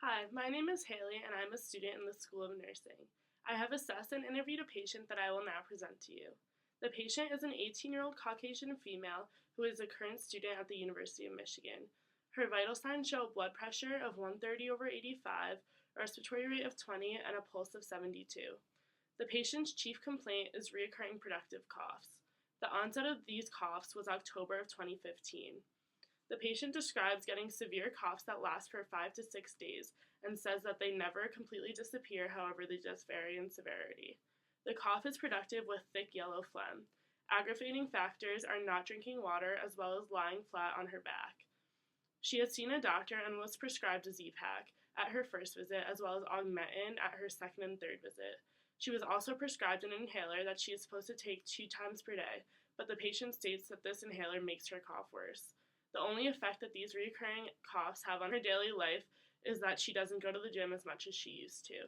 Hi, my name is Haley and I'm a student in the School of Nursing. I have assessed and interviewed a patient that I will now present to you. The patient is an 18-year-old Caucasian female who is a current student at the University of Michigan. Her vital signs show a blood pressure of 130/85, a respiratory rate of 20, and a pulse of 72. The patient's chief complaint is recurring productive coughs. The onset of these coughs was October of 2015. The patient describes getting severe coughs that last for 5 to 6 days and says that they never completely disappear, however, they just vary in severity. The cough is productive with thick yellow phlegm. Aggravating factors are not drinking water as well as lying flat on her back. She has seen a doctor and was prescribed a Z-Pak at her first visit as well as Augmentin at her second and third visit. She was also prescribed an inhaler that she is supposed to take 2 times per day, but the patient states that this inhaler makes her cough worse. The only effect that these recurring coughs have on her daily life is that she doesn't go to the gym as much as she used to.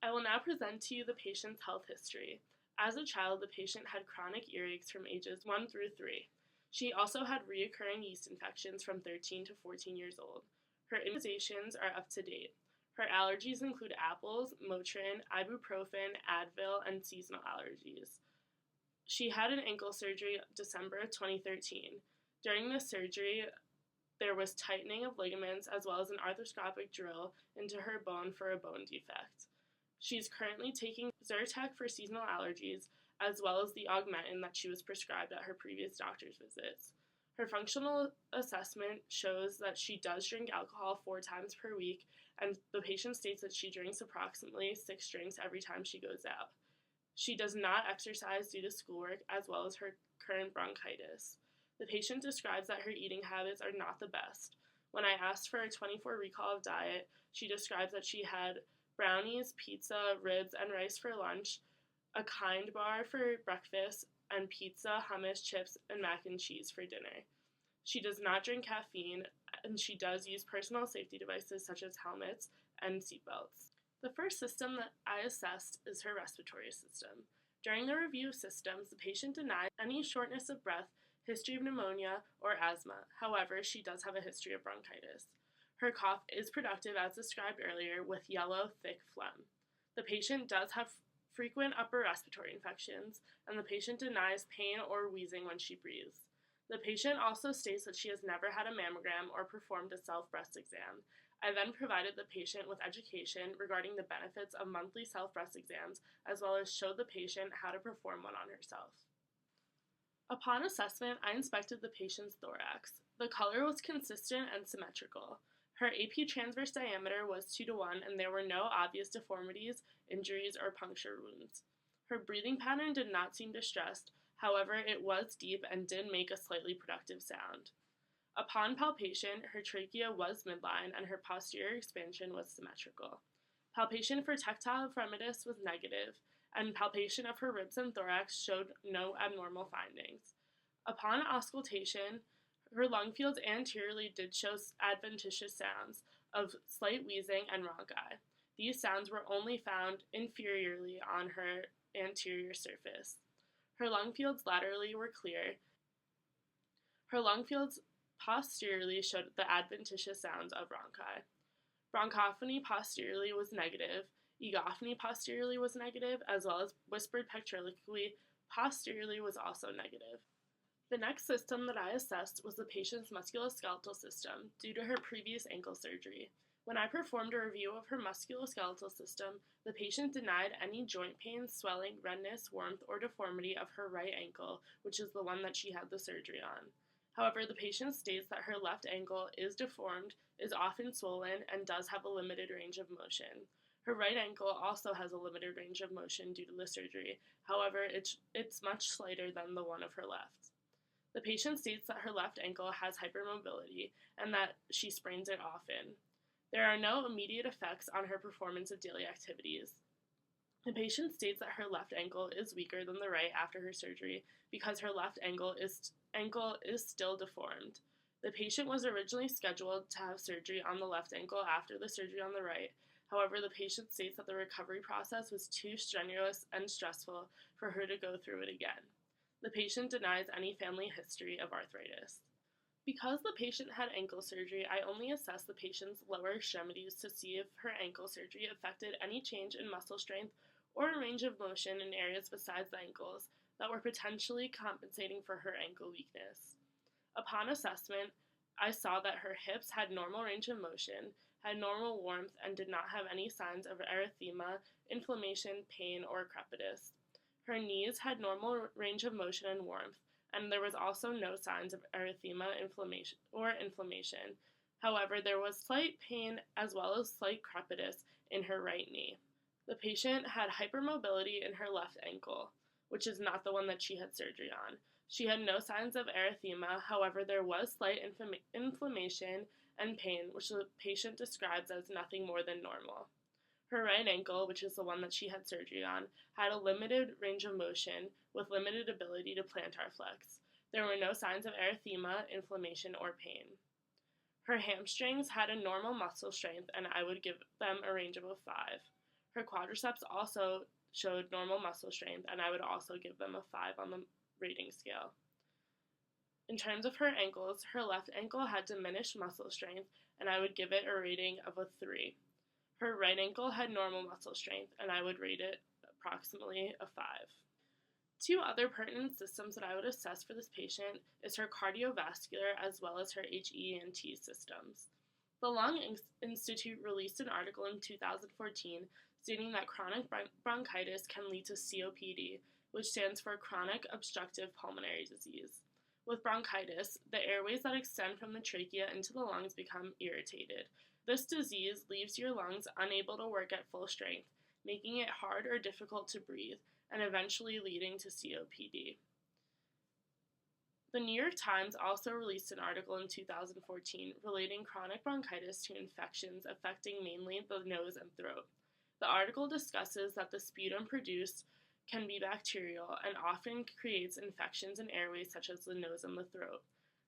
I will now present to you the patient's health history. As a child, the patient had chronic earaches from ages 1 through 3. She also had recurring yeast infections from 13 to 14 years old. Her immunizations are up to date. Her allergies include apples, Motrin, ibuprofen, Advil, and seasonal allergies. She had an ankle surgery December 2013. During the surgery, there was tightening of ligaments as well as an arthroscopic drill into her bone for a bone defect. She's currently taking Zyrtec for seasonal allergies as well as the Augmentin that she was prescribed at her previous doctor's visits. Her functional assessment shows that she does drink alcohol 4 times per week, and the patient states that she drinks approximately 6 drinks every time she goes out. She does not exercise due to schoolwork as well as her current bronchitis. The patient describes that her eating habits are not the best. When I asked for a 24 recall of diet, she describes that she had brownies, pizza, ribs, and rice for lunch, a Kind bar for breakfast, and pizza, hummus, chips, and mac and cheese for dinner. She does not drink caffeine, and she does use personal safety devices such as helmets and seatbelts. The first system that I assessed is her respiratory system. During the review of systems, the patient denied any shortness of breath, history of pneumonia, or asthma. However, she does have a history of bronchitis. Her cough is productive as described earlier with yellow, thick phlegm. The patient does have frequent upper respiratory infections, and the patient denies pain or wheezing when she breathes. The patient also states that she has never had a mammogram or performed a self-breast exam. I then provided the patient with education regarding the benefits of monthly self-breast exams, as well as showed the patient how to perform one on herself. Upon assessment, I inspected the patient's thorax. The color was consistent and symmetrical. Her AP transverse diameter was 2:1, and there were no obvious deformities, injuries, or puncture wounds. Her breathing pattern did not seem distressed, however, it was deep and did make a slightly productive sound. Upon palpation, her trachea was midline and her posterior expansion was symmetrical. Palpation for tactile ephemeris was negative, and palpation of her ribs and thorax showed no abnormal findings. Upon auscultation, her lung fields anteriorly did show adventitious sounds of slight wheezing and rhonchi. These sounds were only found inferiorly on her anterior surface. Her lung fields laterally were clear. Her lung fields posteriorly showed the adventitious sounds of rhonchi. Bronchophony posteriorly was negative. Egophony posteriorly was negative, as well as whispered pectoriloquy posteriorly was also negative. The next system that I assessed was the patient's musculoskeletal system due to her previous ankle surgery. When I performed a review of her musculoskeletal system, the patient denied any joint pain, swelling, redness, warmth, or deformity of her right ankle, which is the one that she had the surgery on. However, the patient states that her left ankle is deformed, is often swollen, and does have a limited range of motion. Her right ankle also has a limited range of motion due to the surgery. However, it's much slighter than the one of her left. The patient states that her left ankle has hypermobility and that she sprains it often. There are no immediate effects on her performance of daily activities. The patient states that her left ankle is weaker than the right after her surgery because her left ankle is still deformed. The patient was originally scheduled to have surgery on the left ankle after the surgery on the right. However, the patient states that the recovery process was too strenuous and stressful for her to go through it again. The patient denies any family history of arthritis. Because the patient had ankle surgery, I only assessed the patient's lower extremities to see if her ankle surgery affected any change in muscle strength or range of motion in areas besides the ankles that were potentially compensating for her ankle weakness. Upon assessment, I saw that her hips had normal range of motion, had normal warmth, and did not have any signs of erythema, inflammation, pain, or crepitus. Her knees had normal range of motion and warmth, and there was also no signs of erythema, inflammation. However, there was slight pain as well as slight crepitus in her right knee. The patient had hypermobility in her left ankle, which is not the one that she had surgery on. She had no signs of erythema, however, there was slight inflammation and pain, which the patient describes as nothing more than normal. Her right ankle, which is the one that she had surgery on, had a limited range of motion with limited ability to plantar flex. There were no signs of erythema, inflammation, or pain. Her hamstrings had a normal muscle strength, and I would give them a range of a 5. Her quadriceps also showed normal muscle strength, and I would also give them a 5 on the rating scale. In terms of her ankles, her left ankle had diminished muscle strength, and I would give it a rating of a 3. Her right ankle had normal muscle strength, and I would rate it approximately a 5. Two other pertinent systems that I would assess for this patient is her cardiovascular as well as her HENT systems. The Lung Institute released an article in 2014 stating that chronic bronchitis can lead to COPD, which stands for chronic obstructive pulmonary disease. With bronchitis, the airways that extend from the trachea into the lungs become irritated. This disease leaves your lungs unable to work at full strength, making it hard or difficult to breathe, and eventually leading to COPD. The New York Times also released an article in 2014 relating chronic bronchitis to infections affecting mainly the nose and throat. The article discusses that the sputum produced can be bacterial and often creates infections in airways such as the nose and the throat.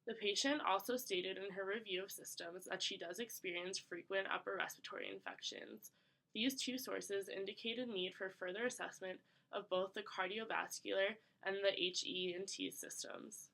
The patient also stated in her review of systems that she does experience frequent upper respiratory infections. These two sources indicated need for further assessment of both the cardiovascular and the HENT systems.